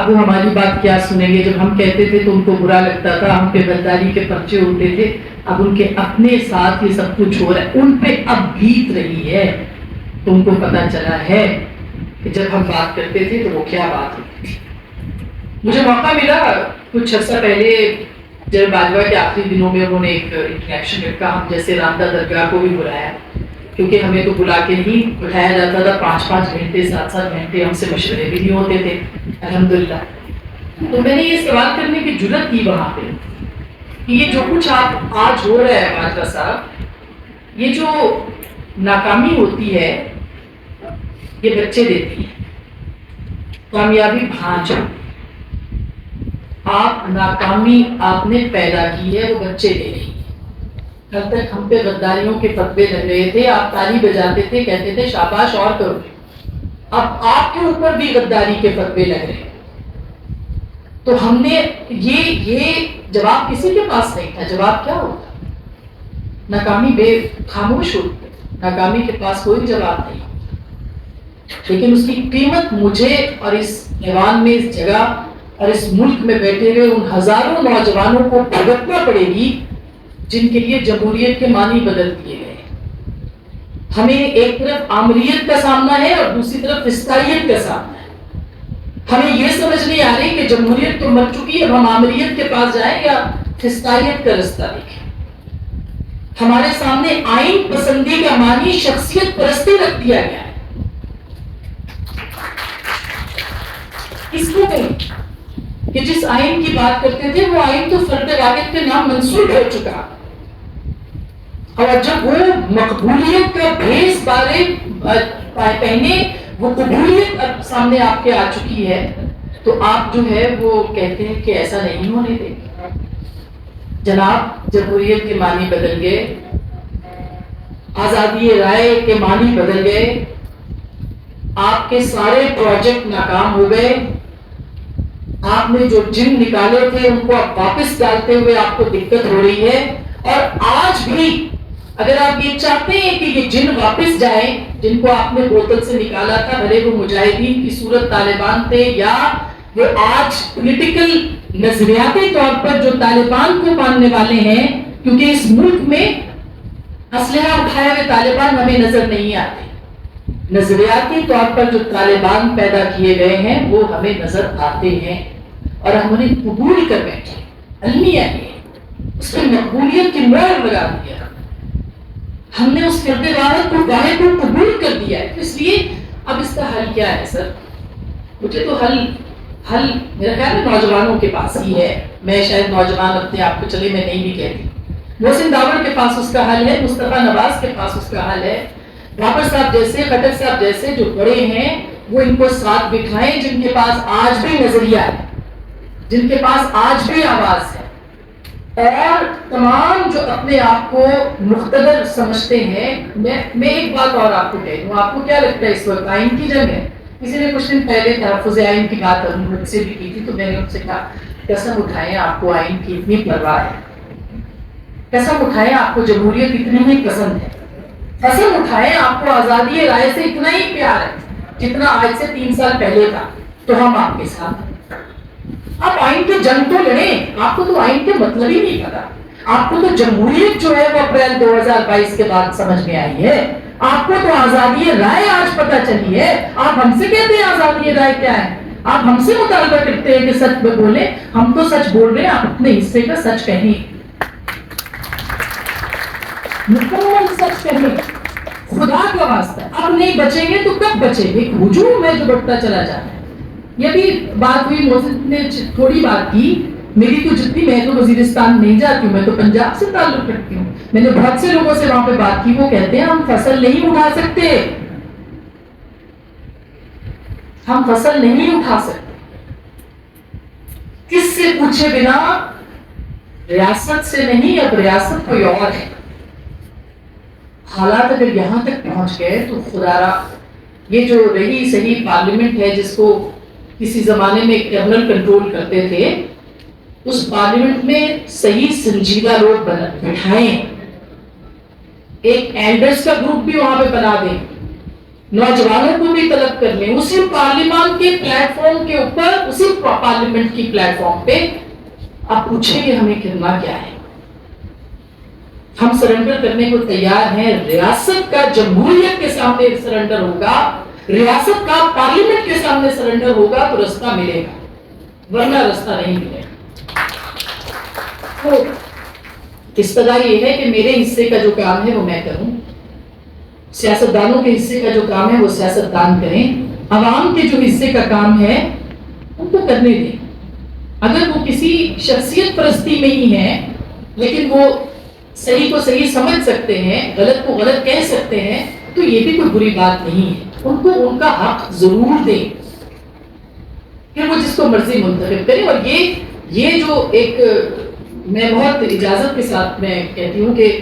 اب وہ ہماری بات کیا سنیں گے؟ جب ہم کہتے تھے تو ان کو برا لگتا تھا، ہم پہ غداری کے پرچے ہوتے تھے. اب ان کے اپنے ساتھ یہ سب کچھ ہو رہا ہے، ان پہ اب بیت رہی ہے. تو ان کو پتہ چلا ہے کہ جب ہم بات کرتے تھے تو وہ کیا بات ہوتی تھی. مجھے موقع ملا کچھ عرصہ پہلے جب باجوہ کے آخری دنوں میں انہوں نے ایک انٹریکشن رکھا. ہم جیسے رامدہ درگاہ کو بھی بلایا، کیونکہ ہمیں تو بلا کے نہیں بٹھایا جاتا تھا. 5-5 گھنٹے 7-7 گھنٹے ہم سے مشورے بھی نہیں ہوتے تھے الحمدللہ. تو میں نے یہ سوال کرنے کی جرت کی وہاں پہ کہ یہ جو کچھ آپ آج ہو رہا ہے باجوہ صاحب، یہ جو ناکامی ہوتی ہے یہ بچے دیتی ہیں، کامیابی بھانج. آپ ناکامی آپ نے پیدا کی ہے، وہ بچے دے رہی ہیں. کل تک ہم پہ غداریوں کے فتوے لگ رہے تھے، آپ تالی بجاتے تھے، کہتے تھے شاباش اور کرو. اب آپ کے اوپر بھی غداری کے فتوے لگ رہے ہیں. تو ہم نے یہ جواب کسی کے پاس نہیں تھا. جواب کیا ہوتا؟ ناکامی بے خاموش ہوتی ہے، ناکامی کے پاس کوئی جواب نہیں. لیکن اس کی قیمت مجھے اور اس ایوان میں، اس جگہ اور اس ملک میں بیٹھے ہوئے ان ہزاروں نوجوانوں کو بھگتنا پڑے گی جن کے لیے جمہوریت کے معنی بدل دیے گئے. ہمیں ایک طرف آمریت کا سامنا ہے اور دوسری طرف فسطائیت کا سامنا ہے. ہمیں یہ سمجھ نہیں آ رہی کہ جمہوریت تو مر چکی ہے، اب ہم آمریت کے پاس جائیں یا فسطائیت کا رستہ دیکھیں. ہمارے سامنے آئین پسندی کا معنی شخصیت پرستی رکھ دیا گیا ہے. کس کو کہیں کہ جس آئین کی بات کرتے تھے وہ آئین تو فرد واحد کے نام منسوب ہو چکا، اور جب وہ مقبولیت کا بھیس بارے پہنے وہ قبولیت اب سامنے آپ کے آ چکی ہے، تو آپ جو ہے وہ کہتے ہیں کہ ایسا نہیں ہونے دیں. جناب جمہوریت کے معنی بدل گئے، آزادی رائے کے معنی بدل گئے، آپ کے سارے پروجیکٹ ناکام ہو گئے. آپ نے جو جن نکالے تھے ان کو اب واپس ڈالتے ہوئے آپ کو دقت ہو رہی ہے. اور آج بھی اگر آپ یہ چاہتے ہیں کہ یہ جن واپس جائیں جن کو آپ نے بوتل سے نکالا تھا، بھلے وہ مجاہدین کی صورت طالبان تھے یا وہ آج پولیٹیکل نظریاتی طور پر جو طالبان کو ماننے والے ہیں، کیونکہ اس ملک میں اسلحہ اٹھائے ہوئے طالبان ہمیں نظر نہیں آتے. نظریاتی طور پر جو طالبان پیدا کیے گئے ہیں وہ ہمیں نظر آتے ہیں اور ہم انہیں قبول کر بیٹھے. المیہ ہے اس پہ مقبولیت کی مہر لگا دیا. ہم نے اس فرد واحد کو واحد کو قبول کر دیا ہے. اس لیے اب اس کا حل کیا ہے سر؟ مجھے تو حل میرا خیال ہے نوجوانوں کے پاس ہی ہے. میں شاید نوجوان اپنے آپ کو چلے میں نہیں بھی کہتی. محسن داور کے پاس اس کا حل ہے، مصطفیٰ نواز کے پاس اس کا حل ہے، بابر صاحب جیسے، خٹک صاحب جیسے جو بڑے ہیں وہ ان کو ساتھ بٹھائیں جن کے پاس آج بھی نظریہ ہے، جن کے پاس آج بھی آواز ہے. اور تمام جو اپنے آپ کو مقتدر سمجھتے ہیں، میں ایک بات اور آپ کو کہہ دوں. آپ کو کیا لگتا ہے اس وقت آئین کی جنگ ہے؟ کسی نے کچھ دن پہلے تحفظ آئین کی بات مجھ سے بھی کی تھی، تو میں نے ان سے کہا قسم اٹھائیں آپ کو آئین کی اتنی پرواہ ہے، قسم اٹھائیں آپ کو جمہوریت اتنی ہی پسند ہے، قسم اٹھائیں آپ کو آزادی رائے سے اتنا ہی پیار ہے جتنا آج سے 3 سال پہلے تھا، تو ہم آپ کے ساتھ ہیں. آپ آئین کی جنگ تو لڑیں. آپ کو تو آئین کے مطلب ہی نہیں پتا. آپ کو تو جمہوریت جو ہے وہ اپریل 2022 کے بعد سمجھ میں آئی ہے. آپ کو تو آزادی رائے آج پتہ چلی ہے. آپ ہم سے کہتے ہیں آزادی رائے کیا ہے؟ آپ ہم سے مطالبہ کرتے ہیں کہ سچ میں بولیں. ہم تو سچ بول رہے ہیں، آپ اپنے حصے کا سچ کہیں، مکمل سچ کہیں. خدا کا واسطہ اب نہیں بچیں گے تو کب بچیں گے؟ ہجوم ہے جو بڑھتا چلا جا رہا ہے. یہ بھی بات ہوئی، محسن نے تھوڑی بات کی. میری تو جتنی، میں تو وزیرستان نہیں جاتی ہوں، میں تو پنجاب سے تعلق رکھتی ہوں. میں نے بہت سے لوگوں سے وہاں پہ بات کی، وہ کہتے ہیں ہم فصل نہیں اٹھا سکتے، ہم فصل نہیں اٹھا سکتے. کس سے پوچھے بنا؟ ریاست سے نہیں، اب ریاست کوئی اور ہے. حالات اگر یہاں تک پہنچ گئے تو خدا را، یہ جو رہی صحیح پارلیمنٹ ہے جس کو کسی زمانے میں کرنل کنٹرول کرتے تھے، اس پارلیمنٹ میں صحیح سنجیدہ لوگ بٹھائیں. ایک ایلڈرز کا گروپ بھی وہاں پہ بنا دیں نوجوانوں کو بھی طلب کر لیں اسی پارلیمان کے پلیٹ فارم کے اوپر, اسی پارلیمنٹ کی پلیٹ فارم پہ آپ پوچھیں کہ ہمیں کرنا کیا ہے. ہم سرنڈر کرنے کو تیار ہیں. ریاست کا جمہوریت کے سامنے سرنڈر ہوگا, ریاست کا پارلیمنٹ کے سامنے سرنڈر ہوگا تو رستہ ملے گا, ورنہ رستہ نہیں ملے گا. تو استدا یہ ہے کہ میرے حصے کا جو کام ہے وہ میں کروں, سیاستدانوں کے حصے کا جو کام ہے وہ سیاستدان کریں, عوام کے جو حصے کا کام ہے ان کو کرنے دیں. اگر وہ کسی شخصیت پرستی میں ہی ہیں لیکن وہ صحیح کو صحیح سمجھ سکتے ہیں, غلط کو غلط کہہ سکتے ہیں, تو یہ بھی کوئی بری بات نہیں ہے. ان کو ان کا حق ضرور دیں, پھر وہ جس کو مرضی منتخب کریں. اور یہ جو ایک میں بہت اجازت کے ساتھ میں کہتی ہوں کہ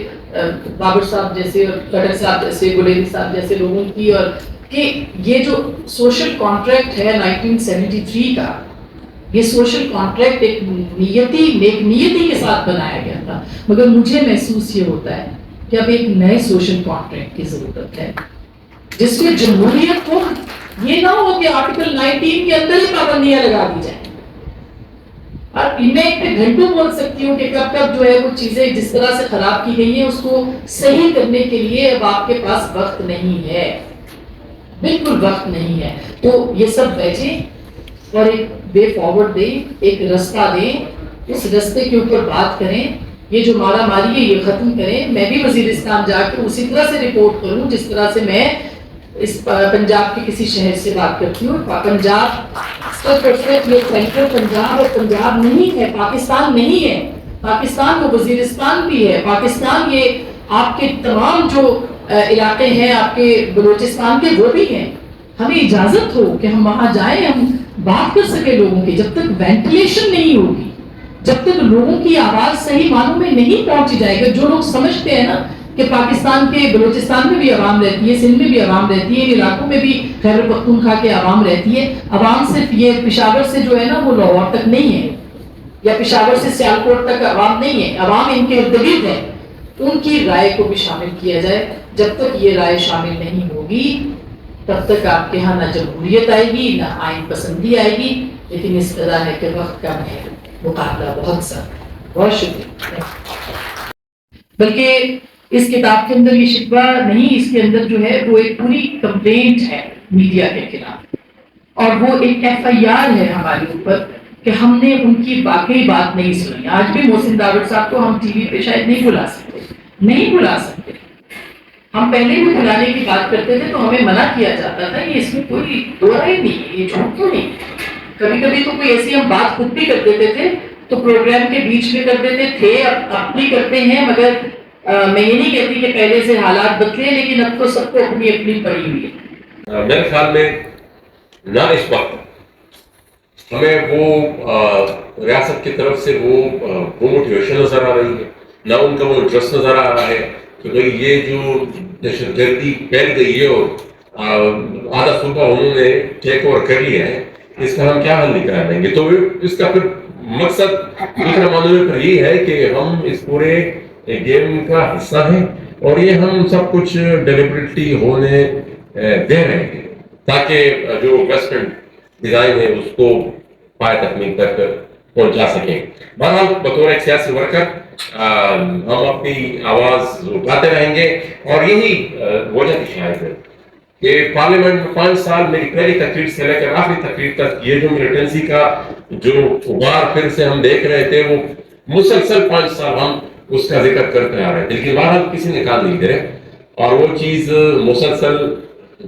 بابر صاحب جیسے اور کٹک صاحب جیسے گلیری صاحب جیسے لوگوں کی, اور کہ یہ جو سوشل کانٹریکٹ ہے 1973 کا, یہ سوشل کانٹریکٹ ایک نیتی کے ساتھ بنایا گیا تھا, مگر مجھے محسوس یہ ہوتا ہے کہ اب ایک نئے سوشل کانٹریکٹ کی ضرورت ہے جس میں جمہوریت کو یہ نہ ہو کہ آرٹیکل 19 کے اندر ہی پابندیاں لگا دی جائیں. اور میں ایک گھنٹوں بول سکتی ہوں کہ کب کب جو ہے وہ چیزیں جس طرح سے خراب کی گئی ہیں اس کو صحیح کرنے کے لیے اب آپ کے پاس وقت نہیں ہے, بالکل وقت نہیں ہے. تو یہ سب بیٹھیں اور ایک وے فارورڈ دیں, ایک رستہ دیں, اس رستے کے اوپر بات کریں. یہ جو مارا ماری ہے یہ ختم کریں. میں بھی وزیرستان جا کے اسی طرح سے رپورٹ کروں جس طرح سے میں اس پنجاب کے کسی شہر سے بات کرتی ہوں. پنجاب یہ سینٹرل پنجاب اور پنجاب نہیں ہے, پاکستان نہیں ہے. پاکستان وہ وزیرستان بھی ہے. پاکستان یہ آپ کے تمام جو علاقے ہیں آپ کے بلوچستان کے وہ بھی ہیں. ہمیں اجازت ہو کہ ہم وہاں جائیں, ہم بات کر سکے لوگوں کی. جب تک وینٹیلیشن نہیں ہوگی, جب تک لوگوں کی آواز صحیح معنوں میں نہیں پہنچی جائے گا, جو لوگ سمجھتے ہیں نا کہ پاکستان کے بلوچستان میں بھی عوام رہتی ہے, سندھ میں بھی عوام رہتی ہے, ان علاقوں میں بھی خیبر پختونخوا کے عوام رہتی ہے. عوام صرف یہ پشاور سے جو ہے نا وہ لاہور تک نہیں ہے, یا پشاور سے سیالکوٹ تک عوام نہیں ہے, عوام ان کے ارد گرد ہے. ان کی رائے کو بھی شامل کیا جائے. جب تک یہ رائے شامل نہیں ہوگی تب تک آپ کے یہاں نہ جمہوریت آئے گی نہ آئین پسندی آئے گی. لیکن اس طرح ہے کہ وقت کم ہے, مقابلہ بہت سخت ہے. بہت شکریہ. بلکہ اس کتاب کے اندر یہ شکوہ نہیں, اس کے اندر جو ہے وہ ایک پوری کمپلینٹ ہے میڈیا کے خلاف, اور وہ ایک FIR ہے ہمارے اوپر کہ ہم نے ان کی واقعی بات نہیں سنی. آج بھی محسن داوڑ صاحب کو ہم ٹی وی پہ شاید نہیں بلا سکتے. ہم پہلے بھی بلانے کی بات کرتے تھے تو ہمیں منع کیا جاتا تھا, یہ اس میں کوئی دو رائے نہیں, یہ جھوٹ کیوں نہیں. کبھی کبھی تو کوئی ایسی ہم بات خود بھی کر دیتے تھے تو پروگرام کے بیچ میں کر دیتے تھے, اب بھی کرتے ہیں. مگر میں یہ نہیں کہتی کہ پہلے سے حالات بدلے, لیکن اب تو سب کو اپنی اپنی پڑی ہوئی ہے. میرے خیال میں نہ اس وقت ہمیں وہ ریاست کی طرف سے وہ موٹیویشن نظر آ رہی ہے, نہ ان کا وہ انٹرسٹ نظر آ رہا ہے کہ بھئی یہ جو دہشت گردی پھیل گئی ہے اور آدھا صوبہ انہوں نے ٹیک اوور کر لیا ہے, اس کا ہم کیا حل نکال لیں گے. تو اس کا پھر مقصد دوسرے معاملے پر یہ ہے کہ ہم اس پورے گیم کا حصہ ہیں اور یہ ہم سب کچھ ڈیلیبریٹلی ہونے دے رہے ہیں تاکہ جو ویسٹرن ڈیزائن ہے اس کو پائے تکمیل تک پہنچا سکیں. بہرحال بطور ایک سیاسی ورکر ہم اپنی آواز اٹھاتے رہیں گے, اور یہی وجہ کی شاید ہے کہ پارلیمنٹ میں 5 سال میری پہلی تقریر سے لے کر آخری تقریر تک یہ جو ملیٹنسی کا جو غبار پھر سے ہم دیکھ رہے تھے وہ مسلسل 5 سال ہم اس کا ذکر کرتے آ رہے تھے, لیکن بہرحال کسی نے کام نہیں دے رہے اور وہ چیز مسلسل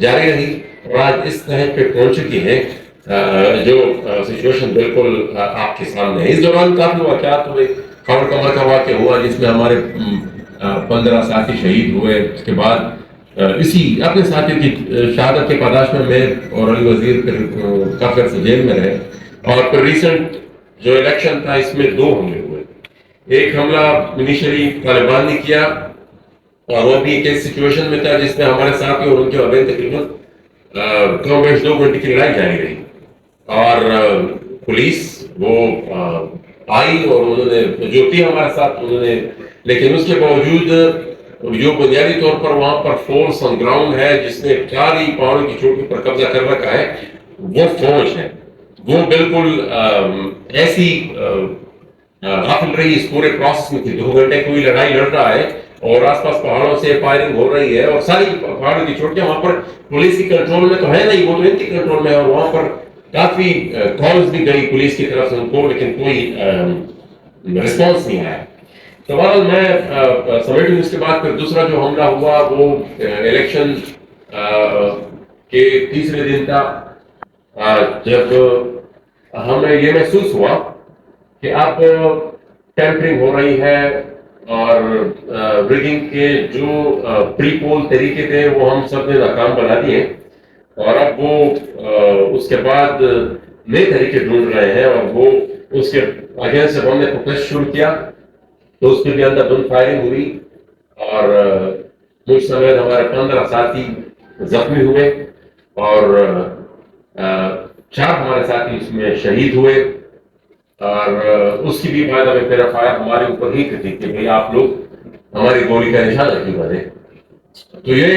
جاری رہی اور آج اس طرح پہ پہنچ چکی ہے جو سچویشن بالکل آپ کے سامنے ہے. اس دوران کافی واقعات ہوئے. خبر کمر کا واقعہ ہوا جس میں ہمارے 15 ساتھی شہید ہوئے. اس کے بعد اسی اپنے ساتھی کی شہادت کے پاداش میں اور علی وزیر پھر کافی عرصے جیل میں رہے. اور پھر ریسنٹ جو الیکشن تھا اس میں 2 حملے ہوئے. ایک حملہ انیشلی طالبان نے کیا اور وہ بھی ایک سچویشن میں تھا جس میں ہمارے ساتھی اور ان کے مابین تقریباً کم بیش 2 گھنٹے کی لڑائی جاری رہی, اور پولیس وہ آئی اور انہوں نے جو تھی ہمارے ساتھ انہوں نے, لیکن اس کے باوجود جو بنیادی طور پر وہاں پر فورس آن گراؤنڈ ہے جس نے ساری پہاڑوں کی چوٹی پر قبضہ کر رکھا ہے، وہ فوج ہے. وہ بالکل ایسی غافل رہی اس پورے پروسیس میں تھی. 2 گھنٹے کوئی لڑائی لڑ رہا ہے اور آس پاس پہاڑوں سے فائرنگ ہو رہی ہے، اور ساری پہاڑوں کی چوٹیاں وہاں پر پولیس کی کنٹرول میں تو ہے نہیں، وہ تو ان کی کنٹرول میں ہے. اور وہاں پر کافی کالز بھی گئی پولیس کی طرف سے ان کو، لیکن کوئی رسپانس نہیں آیا. تو بہرحال میں سمیٹوں اس کے بعد پھر دوسرا جو حملہ ہوا وہ الیکشن کے تیسرے دن تھا، جب ہمیں یہ محسوس ہوا کہ اب ٹیمپرنگ ہو رہی ہے اور ریگنگ کے جو پری پول طریقے تھے وہ ہم سب نے ناکام بنا دیے، اور اب وہ اس کے بعد نئے طریقے ڈھونڈ رہے ہیں، اور وہ اس کے اگینسٹ جب ہم نے پروٹیسٹ شروع کیا تو اس کے بھی اندر گن فائرنگ ہوئی، اور مجھ سمیت ہمارے 15 ساتھی زخمی ہوئے، اور 4 ہمارے ساتھی اس میں شہید ہوئے. اور اس کی بھی فائدہ میں پیرا فائر ہمارے اوپر ہی کرتی کہ بھائی آپ لوگ ہماری گولی کا نشانہ کیوں بنے. تو یہ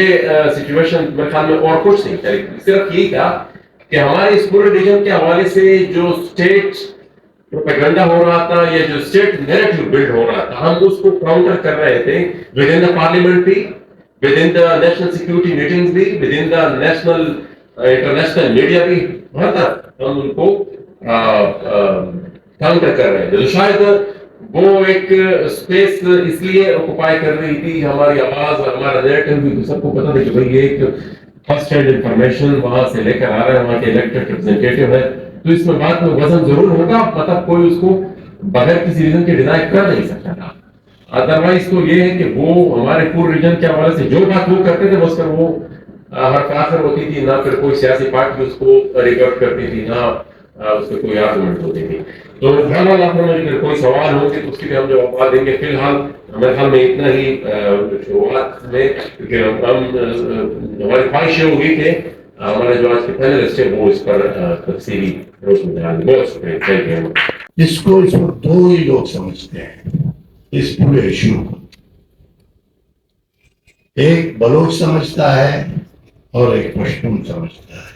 سچویشن میرے خیال میں اور کچھ نہیں تھا، صرف یہی تھا کہ ہمارے اس پورے ریجن کے حوالے سے جو اسٹیٹ پروپیگنڈا ہو رہا تھا یا جو اسٹیٹ نیریٹو بلڈ ہو رہا تھا، ہم اس کو کاؤنٹر کر رہے تھے ود ان دا پارلیمنٹ بھی، with in the national security meetings بھی، with in the national international media بھی، ہر طرف ہم ان کو کاؤنٹر کر رہے تھے. تو شاید وہ ایک اسپیس اس لیے آکوپائی کر رہی تھی، ہماری آواز اور ہمارا نیریٹو بھی سب کو پتا تھا کہ بھائی یہ ایک فرسٹ ہینڈ انفارمیشن وہاں سے لے کر آ رہا ہے، وہاں کے الیکٹڈ ریپرزینٹیٹیو ہے، تو اس میں بات میں وزن ضرور ہوگا، مطلب کوئی اس کو بغیر کسی ریزن کے ڈینائی کر نہیں سکتا تھا. ادروائز تو یہ ہے کہ وہ ہمارے پورے ریجن کے حوالے سے جو بات وہ کرتے تھے بس پر وہ ہر آخر ہوتی تھی، نہ پھر کوئی سیاسی پارٹی اس کو ریکارڈ کرتی تھی، نہ اس پہ کوئی آرگومنٹ ہوتی تھی. تو فیلحال آپ میں کوئی سوال ہو کہ اس کی بھی ہم جواب دیں گے. فی الحال میرے خیال میں اتنا ہی شروعات میں، کیونکہ ہماری خواہش یہ ہوگی کہ ہمارے جو آج کے پینلسٹ ہیں وہ اس پر تفصیلی روشنی ڈالیں. بہت شکریہ. Thank you. اس کو 2 ہی لوگ سمجھتے ہیں اس پورے ایشو کو. ایک بلوچ سمجھتا ہے اور ایک پشتون سمجھتا ہے،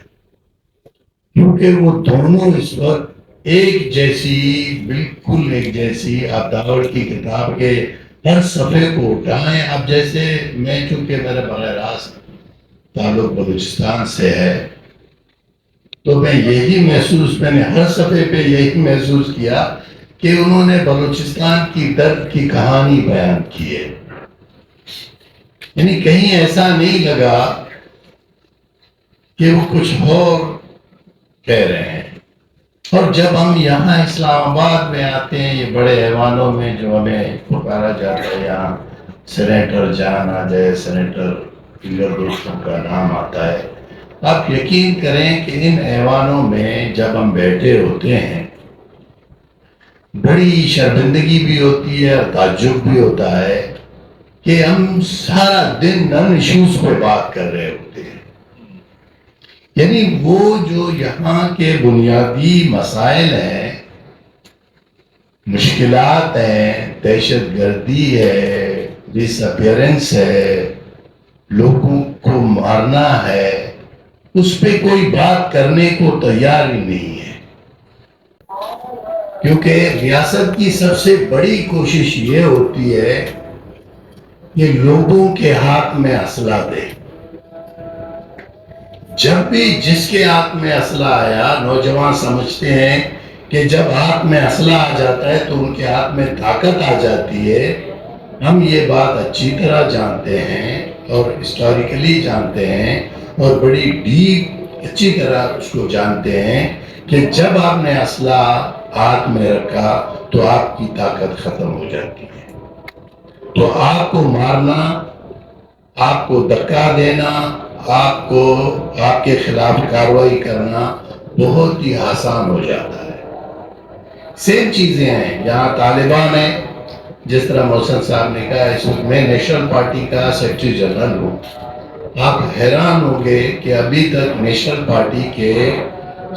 کیونکہ وہ دونوں اس وقت ایک جیسی، بالکل ایک جیسی، آپ داور کی کتاب کے ہر صفحے کو اٹھائیں. اب جیسے میں چونکہ میرا براہ راست تعلق بلوچستان سے ہے تو میں نے ہر صفحے پہ یہی محسوس کیا کہ انہوں نے بلوچستان کی درد کی کہانی بیان کی ہے. یعنی کہیں ایسا نہیں لگا کہ وہ کچھ اور کہہ رہے ہیں. اور جب ہم یہاں اسلام آباد میں آتے ہیں، یہ بڑے ایوانوں میں جو ہمیں پکارا جاتا ہے، یہاں سینیٹر جان آ جائے، سینیٹر دیگر دوستوں کا نام آتا ہے، آپ یقین کریں کہ ان ایوانوں میں جب ہم بیٹھے ہوتے ہیں بڑی شرمندگی بھی ہوتی ہے اور تعجب بھی ہوتا ہے کہ ہم سارا دن نن ایشوز پہ بات کر رہے ہوتے ہیں. یعنی وہ جو یہاں کے بنیادی مسائل ہیں، مشکلات ہیں، دہشت گردی ہے، ڈس اپیرنس ہے، لوگوں کو مارنا ہے، اس پہ کوئی بات کرنے کو تیار ہی نہیں ہے. کیونکہ ریاست کی سب سے بڑی کوشش یہ ہوتی ہے کہ لوگوں کے ہاتھ میں اسلحہ دے. جب بھی جس کے ہاتھ میں اسلحہ آیا، نوجوان سمجھتے ہیں کہ جب ہاتھ میں اسلحہ آ جاتا ہے تو ان کے ہاتھ میں طاقت آ جاتی ہے. ہم یہ بات اچھی طرح جانتے ہیں اور ہسٹوریکلی جانتے ہیں اور بڑی ڈیپ اچھی طرح اس کو جانتے ہیں کہ جب آپ نے اسلحہ ہاتھ میں رکھا تو آپ کی طاقت ختم ہو جاتی ہے. تو آپ کو مارنا، آپ کو دھکا دینا، آپ کو آپ کے خلاف کارروائی کرنا بہت ہی آسان ہو جاتا ہے. سیم چیزیں ہیں یہاں طالبان ہیں. جس طرح محسن صاحب نے کہا، اس وقت میں نیشنل پارٹی کا سیکرٹری جنرل ہوں. آپ حیران ہوں گے کہ ابھی تک نیشنل پارٹی کے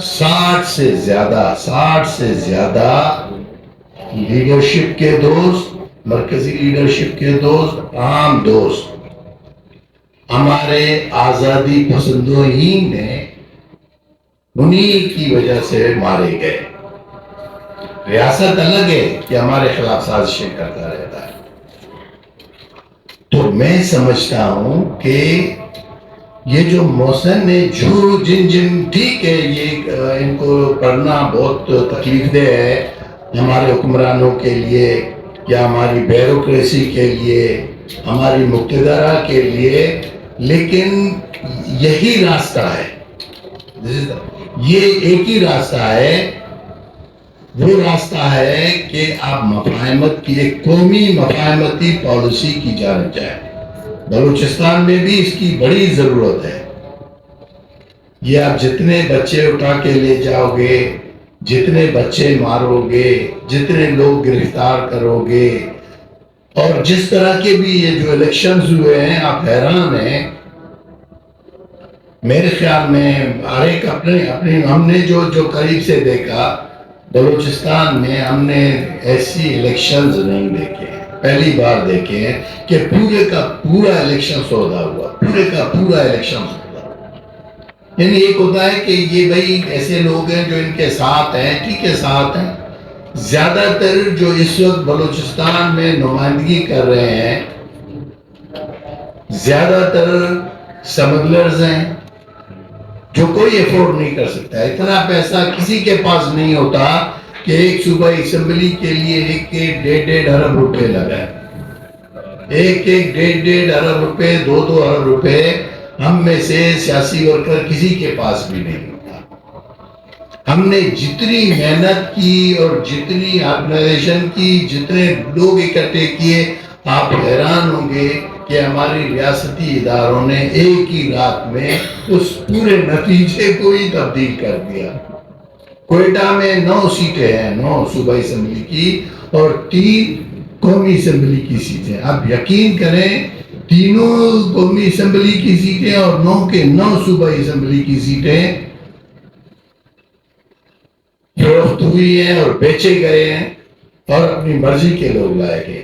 60 سے زیادہ لیڈرشپ کے دوست مرکزی لیڈرشپ کے دوست، عام دوست، ہمارے آزادی پسندوں ہی نے انہی کی وجہ سے مارے گئے. ریاست الگ ہے کہ ہمارے خلاف سازشیں کرتا رہتا ہے. تو میں سمجھتا ہوں کہ یہ جو محسن نے جن ٹھیک ہے، یہ ان کو پڑھنا بہت تکلیف دہ ہے ہمارے حکمرانوں کے لیے یا ہماری بیوروکریسی کے لیے، ہماری مقتدرہ کے لیے، لیکن یہی راستہ ہے. یہ ایک ہی راستہ ہے. وہ راستہ ہے کہ آپ مفاہمت کی ایک قومی مفاہمتی پالیسی کی جانب جائیں. بلوچستان میں بھی اس کی بڑی ضرورت ہے. یہ آپ جتنے بچے اٹھا کے لے جاؤ گے، جتنے بچے مارو گے، جتنے لوگ گرفتار کرو گے، اور جس طرح کے بھی یہ جو الیکشنز ہوئے ہیں، آپ حیران ہیں. میرے خیال میں ہر ایک اپنے ہم نے جو قریب سے دیکھا بلوچستان میں، ہم نے ایسی الیکشنز نہیں دیکھے. پہلی بار دیکھے ہیں کہ پورے کا پورا الیکشن سودا ہوا، پورے کا پورا الیکشن سودا ہوا. یعنی ایک ہوتا ہے کہ یہ بھائی ایسے لوگ ہیں جو ان کے ساتھ ہیں، ٹھیک ہے ساتھ ہیں. زیادہ تر جو اس وقت بلوچستان میں نمائندگی کر رہے ہیں، زیادہ تر سمگلرز ہیں جو کوئی افورڈ نہیں کر سکتا. اتنا پیسہ کسی کے پاس نہیں ہوتا کہ ایک صوبائی اسمبلی کے لیے ایک 1.5 ارب روپے لگائے. ایک 1.5 ارب روپے، 2 ارب روپے ہم میں سے سیاسی ورکر کسی کے پاس بھی نہیں ہوتا. ہم نے جتنی محنت کی اور جتنی آرگنائزیشن کی، جتنے لوگ اکٹھے کیے، آپ حیران ہوں گے کہ ہماری ریاستی اداروں نے ایک ہی رات میں اس پورے نتیجے کو ہی تبدیل کر دیا. کوئٹہ میں 9 سیٹیں ہیں، 9 صوبائی اسمبلی کی اور 3 قومی اسمبلی کی سیٹیں. اب یقین کریں، تینوں قومی اسمبلی کی سیٹیں اور 9 کے 9 صوبائی اسمبلی کی سیٹیں فروخت ہوئی ہیں اور بیچے گئے ہیں اور اپنی مرضی کے لوگ لائے گئے.